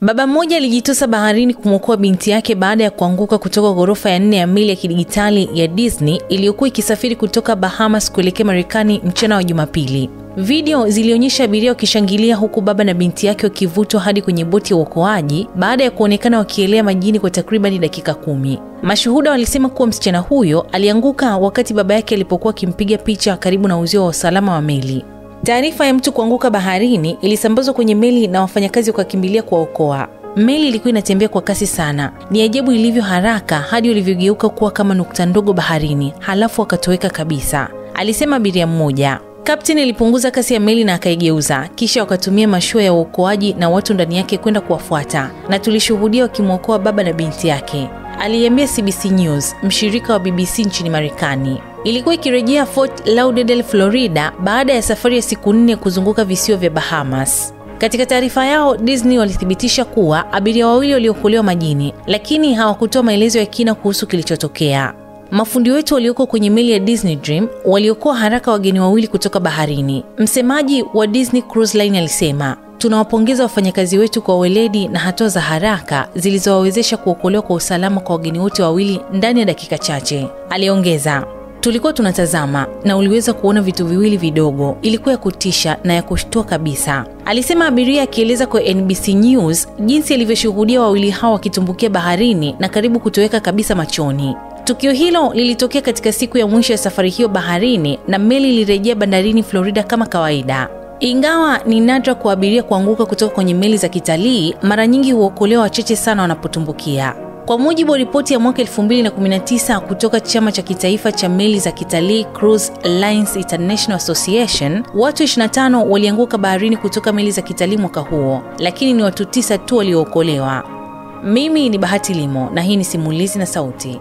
Baba mmoja alijitosa baharini kumwokoa binti yake baada ya kuanguka kutoka ghorofa ya 4 ya meli ya kidijitali ya Disney iliyokuwa ikisafiri kutoka Bahamas kuelekea Marekani mchana wa Jumapili. Video zilionyesha abiria wakishangilia huku baba na binti yake wakivutwa hadi kwenye boti ya uokoaji baada ya kuonekana wakielea majini kwa takriban dakika 10. Mashuhuda walisema kuwa msichana huyo alianguka wakati baba yake alipokuwa akimpiga picha karibu na uzio wa usalama wa meli. Taarifa ya mtu kuanguka baharini ilisambazwa kwenye meli na wafanyakazi wakakimbilia kuwaokoa. Meli ilikuwa inatembea kwa kasi sana. Ni ajabu ilivyo haraka hadi ilivyogeuka kuwa kama nukta ndogo baharini, halafu wakatoweka kabisa, alisema abiria mmoja. Kapteni alipunguza kasi ya meli na akaigeuza, kisha wakatumia mashua ya uokoaji na watu ndani yake kwenda kuwafuata, na tulishuhudia wakimwokoa baba na binti yake, aliambia CBC News, mshirika wa BBC nchini Marekani. Ilikuwa ikirejea Fort Lauderdale, Florida baada ya safari ya siku 4 kuzunguka visiwa vya Bahamas. Katika taarifa yao, Disney walithibitisha kuwa abiria wawili waliokolewa majini, lakini hawakutoa maelezo ya kina kuhusu kilichotokea. Mafundi wetu walioko kwenye meli ya Disney Dream waliokoa haraka wageni wawili kutoka baharini. Msemaji wa Disney Cruise Line alisema, tunawapongeza wafanyakazi wetu kwa weledi na hatua za haraka zilizowawezesha kuokolewa kwa usalama kwa wageni wote wawili ndani ya dakika chache. Aliongeza, tulikuwa tunatazama na uliweza kuona vitu viwili vidogo, ilikuwa ya kutisha na ya kushtua kabisa, alisema abiria, akieleza kwa NBC News jinsi alivyoshuhudia wawili hao wakitumbukia baharini na karibu kutoweka kabisa machoni. Tukio hilo lilitokea katika siku ya mwisho ya safari hiyo baharini na meli ilirejea bandarini Florida kama kawaida. Ingawa ni nadra kwa abiria kuanguka kutoka kwenye meli za kitalii, mara nyingi huokolewa wachache sana wanapotumbukia. Kwa mujibu wa ripoti ya mwaka 2019 kutoka chama cha kitaifa cha meli za kitalii Cruise Lines International Association, watu 25 walianguka baharini kutoka meli za kitalii mwaka huo, lakini ni watu 9 tu waliookolewa. Mimi ni Bahati Limo na hii ni Simulizi na Sauti.